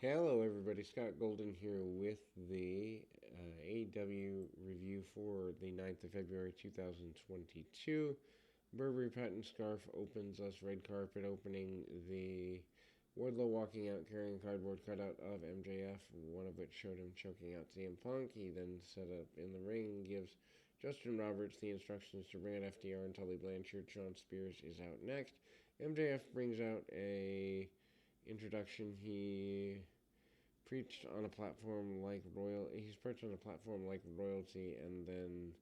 Hello, everybody. Scott Golden here with the AEW review for the 9th of February 2022. Burberry patent scarf opens us, red carpet opening. The Wardlow walking out carrying a cardboard cutout of MJF, one of which showed him choking out CM Punk. He then set up in the ring, gives Justin Roberts the instructions to bring out FDR and Tully Blanchard. Sean Spears is out next. MJF brings out a introduction. He preached on a platform like He's perched on a platform like royalty, and then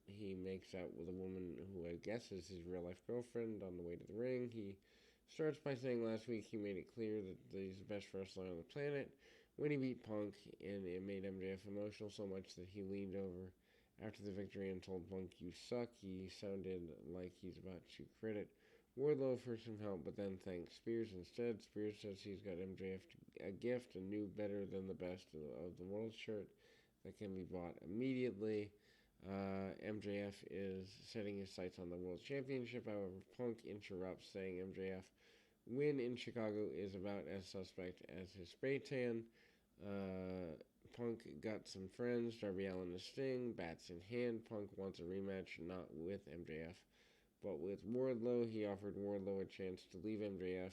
he makes out with a woman who I guess is his real life girlfriend on the way to the ring. He starts by saying last week he made it clear that he's the best wrestler on the planet when he beat Punk, and it made MJF emotional so much that he leaned over after the victory and told Punk, "You suck." He sounded like he's about to credit Wardlow for some help, but then thanks Spears instead. Spears says he's got MJF a gift, a new better than the best of the world shirt that can be bought immediately. MJF is setting his sights on the World Championship. However, Punk interrupts, saying MJF win in Chicago is about as suspect as his spray tan. Punk got some friends, Darby Allin and Sting, bats in hand. Punk wants a rematch, not with MJF, but with Wardlow. He offered Wardlow a chance to leave MJF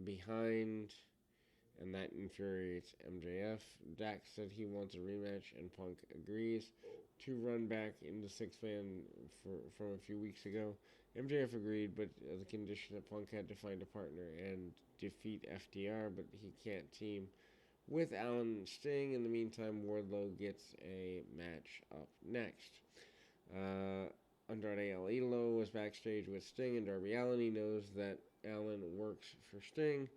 behind, and that infuriates MJF. Dax said he wants a rematch, and Punk agrees to run back into six-man from a few weeks ago. MJF agreed, but the condition that Punk had to find a partner and defeat FDR, but he can't team with Allin and Sting. In the meantime, Wardlow gets a match up next. Andrade El Idolo was backstage with Sting and Darby Allin. He knows that Allin works for Sting,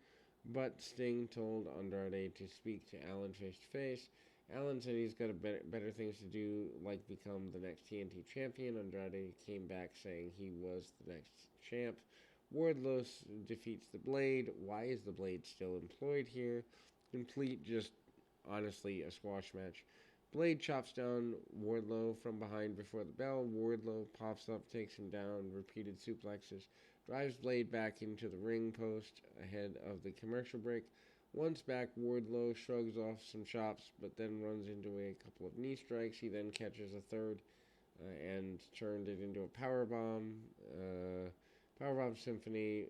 but Sting told Andrade to speak to Allin face to face. Allin said he's got better things to do, like become the next TNT champion. Andrade came back saying he was the next champ. Wardlow defeats the Blade. Why is the Blade still employed here? Complete, just honestly, a squash match. Blade chops down Wardlow from behind before the bell. Wardlow pops up, takes him down, repeated suplexes, drives Blade back into the ring post ahead of the commercial break. Once back, Wardlow shrugs off some chops, but then runs into a couple of knee strikes. He then catches a third and turned it into a powerbomb. Powerbomb Symphony,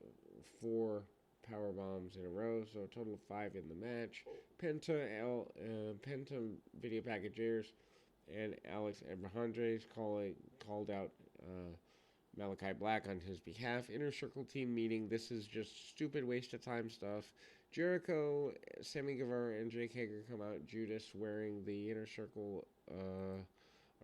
4 power bombs in a row, so a total of 5 in the match. Penta video packageers and Alex Abrahandres called out Malachi Black on his behalf. Inner Circle team meeting. This is just stupid waste of time stuff. Jericho, Sammy Guevara, and Jake Hager come out. Judas wearing the Inner Circle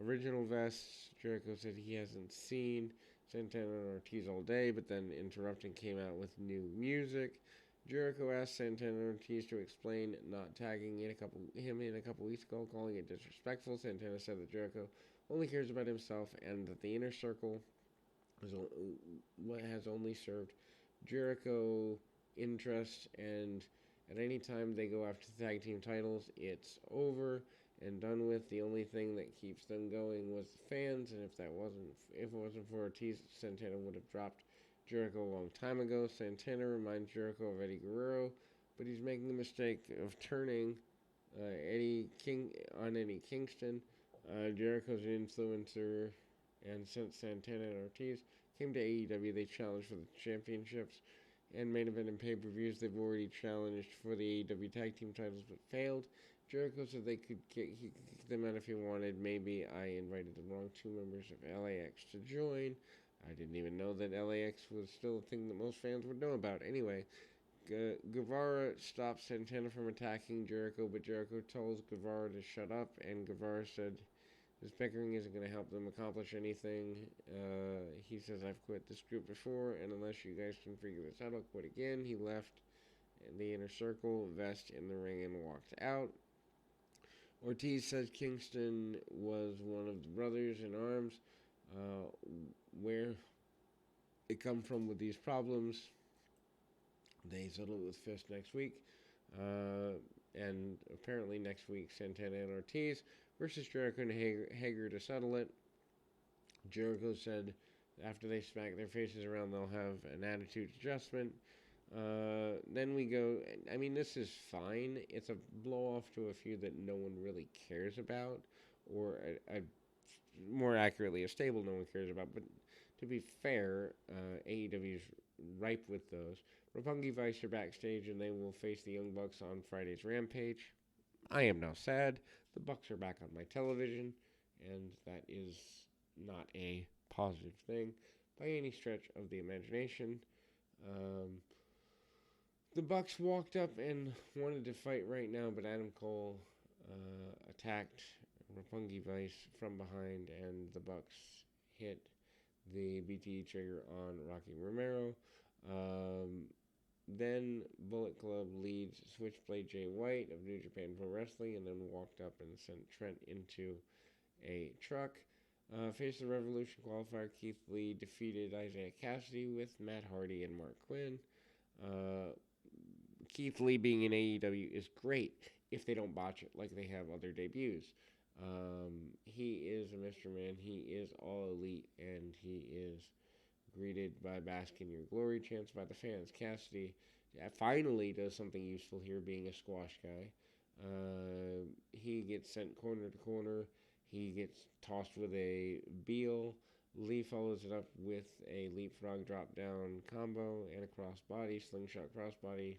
original vests. Jericho said he hasn't seen Santana and Ortiz all day, but then interrupting came out with new music. Jericho asked Santana and Ortiz to explain not tagging him in a couple weeks ago, calling it disrespectful. Santana said that Jericho only cares about himself and that the Inner Circle has only served Jericho interest, and at any time they go after the tag team titles, it's over and done with. The only thing that keeps them going was the fans, and if it wasn't for Ortiz, Santana would have dropped Jericho a long time ago. Santana reminds Jericho of Eddie Guerrero, but he's making the mistake of turning Eddie Kingston. Jericho's an influencer, and since Santana and Ortiz came to AEW, they challenged for the championships and main event and pay-per-views. They've already challenged for the AEW tag team titles but failed. Jericho said he could kick them out if he wanted. Maybe I invited the wrong 2 members of LAX to join. I didn't even know that LAX was still a thing that most fans would know about. Anyway, Guevara stops Santana from attacking Jericho, but Jericho tells Guevara to shut up, and Guevara said this bickering isn't going to help them accomplish anything. He says, I've quit this group before, and unless you guys can figure this out, I'll quit again. He left the Inner Circle vest in the ring and walked out. Ortiz says Kingston was one of the brothers in arms. Where it come from with these problems, they settle it with Fist next week. And apparently next week, Santana and Ortiz versus Jericho and Hager to settle it. Jericho said after they smack their faces around, they'll have an attitude adjustment. Then we go. I mean, this is fine. It's a blow off to a feud that no one really cares about, or more accurately, a stable no one cares about. But to be fair, AEW is ripe with those. Roppongi Vice are backstage, and they will face the Young Bucks on Friday's Rampage. I am now sad. The Bucks are back on my television, and that is not a positive thing by any stretch of the imagination. Um, the Bucks walked up and wanted to fight right now, but Adam Cole attacked Roppongi Vice from behind, and the Bucks hit the BTE trigger on Rocky Romero. Then Bullet Club leads Switchblade Jay White of New Japan Pro Wrestling, and then walked up and sent Trent into a truck. Face the Revolution qualifier, Keith Lee defeated Isaiah Cassidy with Matt Hardy and Mark Quinn. Keith Lee being in AEW is great if they don't botch it like they have other debuts. He is a Mr. Man. He is all elite, and he is greeted by Bask in Your Glory chants by the fans. Cassidy finally does something useful here, being a squash guy. He gets sent corner to corner. He gets tossed with a Beal. Lee follows it up with a leapfrog drop down combo and a crossbody, slingshot crossbody.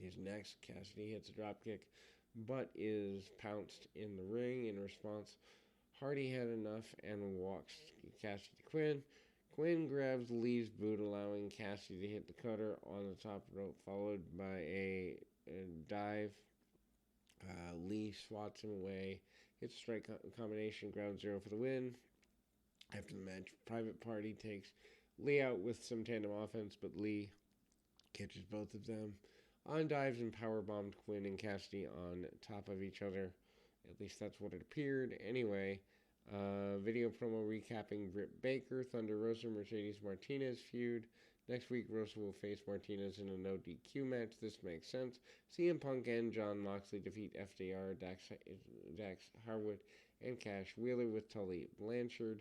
His next, Cassidy hits a drop kick, but is pounced in the ring. In response, Hardy had enough and walks Cassidy to Quinn. Quinn grabs Lee's boot, allowing Cassidy to hit the cutter on the top rope, followed by a dive. Lee swats him away, hits a strike combination, ground zero for the win. After the match, Private Party takes Lee out with some tandem offense, but Lee catches both of them on dives and powerbombed Quinn and Cassidy on top of each other. At least that's what it appeared. Anyway, video promo recapping Britt Baker, Thunder Rosa, Mercedes Martinez feud. Next week, Rosa will face Martinez in a no DQ match. This makes sense. CM Punk and Jon Moxley defeat FDR, Dax Harwood, and Cash Wheeler with Tully Blanchard.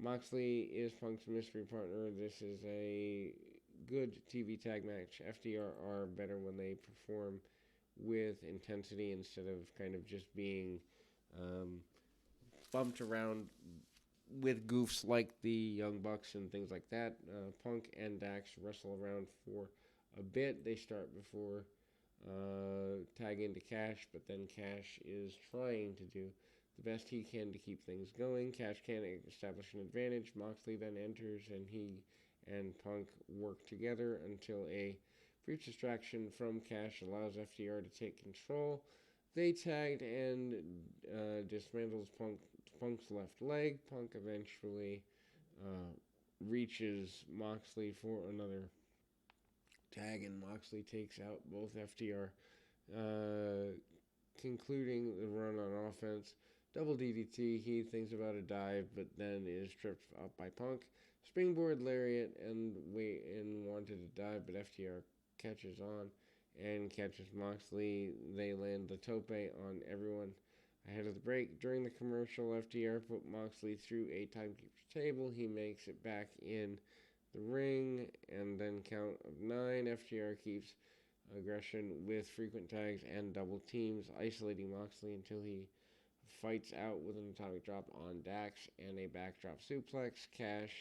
Moxley is Punk's mystery partner. This is a good TV tag match. FDR are better when they perform with intensity instead of kind of just being bumped around with goofs like the Young Bucks and things like that. Punk and Dax wrestle around for a bit. They start before tag into Cash, but then Cash is trying to do the best he can to keep things going. Cash can't establish an advantage. Moxley then enters, and he and Punk work together until a brief distraction from Cash allows FDR to take control. They tagged and dismantles Punk's left leg. Punk eventually reaches Moxley for another tag, and Moxley takes out both FDR, concluding the run on offense. Double DDT. He thinks about a dive, but then is tripped up by Punk. Springboard lariat and wanted to dive, but FTR catches on and catches Moxley. They land the tope on everyone ahead of the break. During the commercial, FTR put Moxley through a timekeeper's table. He makes it back in the ring, and then count of 9. FTR keeps aggression with frequent tags and double teams, isolating Moxley until he fights out with an atomic drop on Dax and a backdrop suplex. Cash,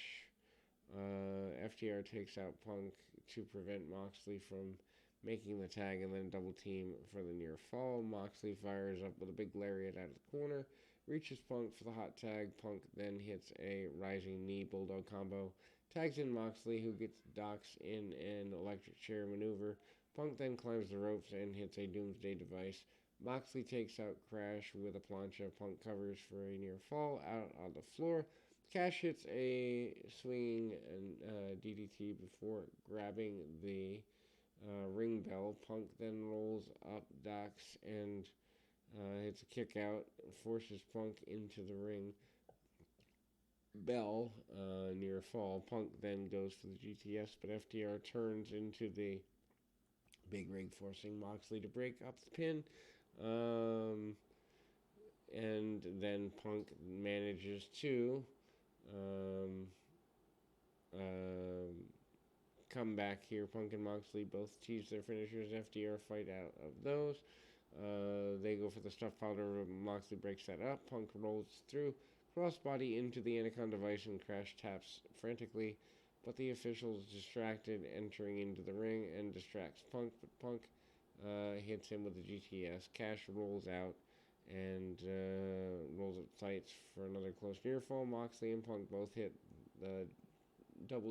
FTR takes out Punk to prevent Moxley from making the tag, and then double team for the near fall. Moxley fires up with a big lariat out of the corner, reaches Punk for the hot tag. Punk then hits a rising knee bulldog combo, tags in Moxley, who gets Dox in an electric chair maneuver. Punk then climbs the ropes and hits a doomsday device. Moxley takes out Crash with a plancha. Punk covers for a near fall out on the floor. Cash hits a swinging DDT before grabbing the ring bell. Punk then rolls up Dox and hits a kick out, forces Punk into the ring bell near fall. Punk then goes for the GTS, but FTR turns into the big ring, forcing Moxley to break up the pin. And then Punk manages to comeback here. Punk and Moxley both tease their finishers. FDR fight out of those. They go for the stuff powder. Moxley breaks that up. Punk rolls through. Crossbody into the Anaconda Vice and crash taps frantically. But the official is distracted, entering into the ring and distracts Punk. But Punk hits him with the GTS. Cash rolls out and rolls up sights for another close near fall. Moxley and Punk both hit the a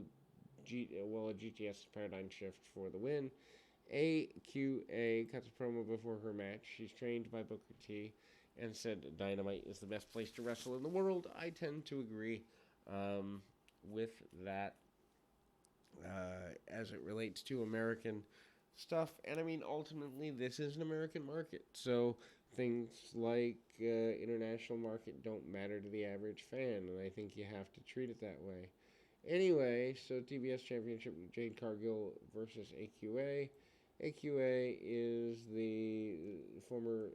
GTS paradigm shift for the win. AQA cuts a promo before her match. She's trained by Booker T and said Dynamite is the best place to wrestle in the world. I tend to agree with that as it relates to American stuff. And I mean, ultimately, this is an American market. So things like international market don't matter to the average fan. And I think you have to treat it that way. Anyway, so Tbs Championship, Jade Cargill versus AQA. AQA is the former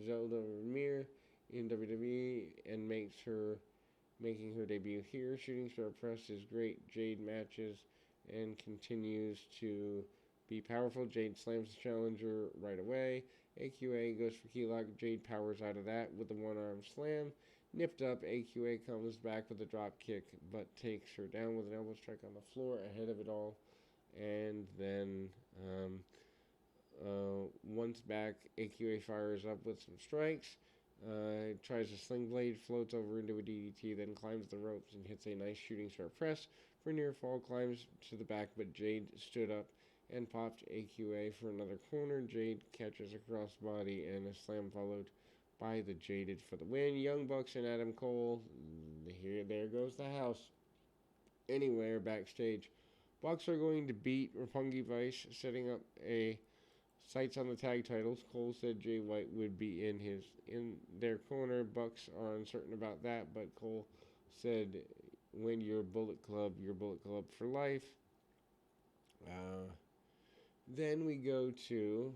Zelda Ramir in WWE and making her debut here. Shooting Star Press is great. Jade matches and continues to be powerful. Jade slams the challenger right away. AQA goes for key lock. Jade powers out of that with a one-arm slam. Nipped up, AQA comes back with a drop kick, but takes her down with an elbow strike on the floor ahead of it all. And then once back, AQA fires up with some strikes. Tries a sling blade, floats over into a DDT, then climbs the ropes and hits a nice shooting star press for near fall. Climbs to the back, but Jade stood up and popped AQA for another corner. Jade catches a crossbody and a slam followed by the Jaded for the win. Young Bucks and Adam Cole. There goes the house. Anywhere backstage, Bucks are going to beat Roppongi Vice, setting up a sights on the tag titles. Cole said Jay White would be in their corner. Bucks are uncertain about that, but Cole said, "When you're Bullet Club for life." Then we go to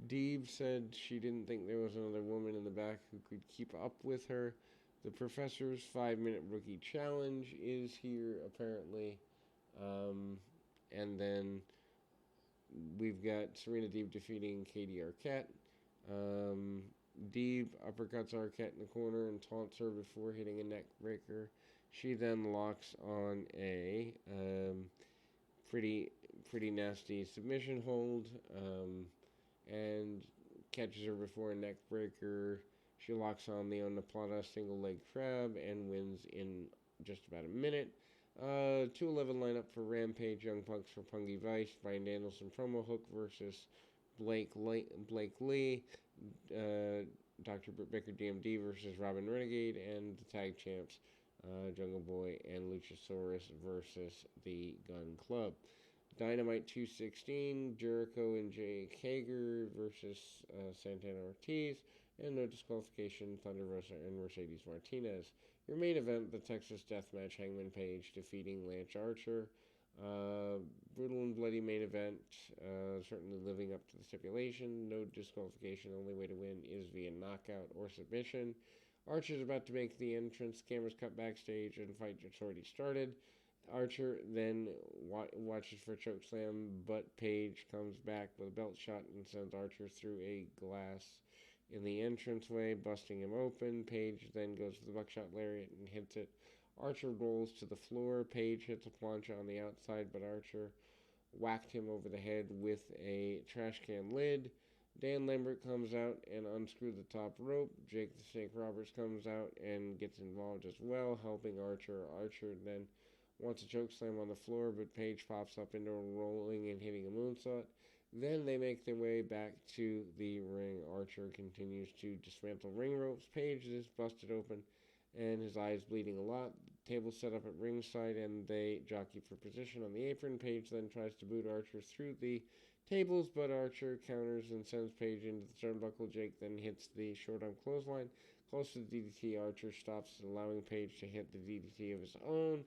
Deeb said she didn't think there was another woman in the back who could keep up with her. The Professor's 5-minute rookie challenge is here, apparently. And then we've got Serena Deeb defeating Katie Arquette. Deeb uppercuts Arquette in the corner and taunts her before hitting a neck breaker. She then locks on a pretty nasty submission hold. And catches her before a neck breaker. She locks on the Onaplata single leg crab and wins in just about a minute. 2:11 lineup for Rampage, Young Bucks for Pungy Vice, Bryan Danielson promo hook versus Blake Lee, Dr. Britt Baker DMD versus Robin Renegade, and the tag champs Jungle Boy and Luchasaurus versus the Gun Club. Dynamite 216, Jericho and Jake Hager versus Santana Ortiz, and no disqualification, Thunder Rosa and Mercedes Martinez. Your main event, the Texas Deathmatch, Hangman Page defeating Lance Archer. Brutal and bloody main event, certainly living up to the stipulation. No disqualification, only way to win is via knockout or submission. Archer's about to make the entrance, cameras cut backstage, and the fight just already started. Archer then watches for a chokeslam, but Page comes back with a belt shot and sends Archer through a glass in the entranceway, busting him open. Page then goes for the buckshot lariat and hits it. Archer rolls to the floor. Page hits a plancha on the outside, but Archer whacked him over the head with a trash can lid. Dan Lambert comes out and unscrewed the top rope. Jake the Snake Roberts comes out and gets involved as well, helping Archer. Archer then wants a chokeslam on the floor, but Page pops up into a rolling and hitting a moonsault. Then they make their way back to the ring. Archer continues to dismantle ring ropes. Page is busted open and his eyes bleeding a lot. Table set up at ringside and they jockey for position on the apron. Page then tries to boot Archer through the tables, but Archer counters and sends Page into the turnbuckle. Jake then hits the short arm clothesline. Close to the DDT, Archer stops, allowing Page to hit the DDT of his own.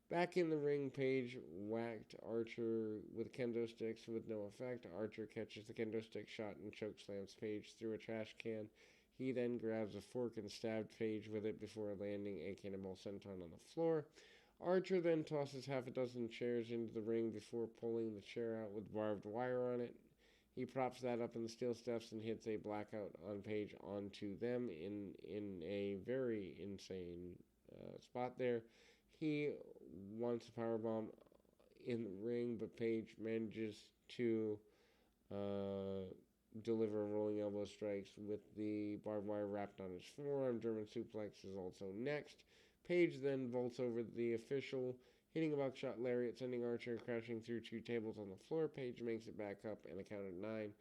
Back in the ring, Page whacked Archer with kendo sticks with no effect. Archer catches the kendo stick shot and chokeslams Page through a trash can. He then grabs a fork and stabbed Page with it before landing a cannonball senton on the floor. Archer then tosses half a dozen chairs into the ring before pulling the chair out with barbed wire on it. He props that up in the steel steps and hits a blackout on Page onto them in a very insane spot there. He wants a powerbomb in the ring, but Page manages to deliver rolling elbow strikes with the barbed wire wrapped on his forearm. German suplex is also next. Page then vaults over the official, hitting a buckshot lariat, sending Archer crashing through two tables on the floor. Page makes it back up and a count of 9,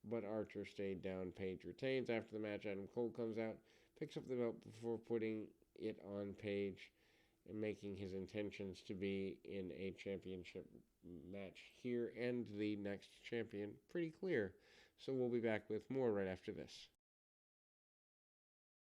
but Archer stayed down. Page retains. After the match, Adam Cole comes out, picks up the belt before putting it on Page and making his intentions to be in a championship match here and the next champion pretty clear. So we'll be back with more right after this.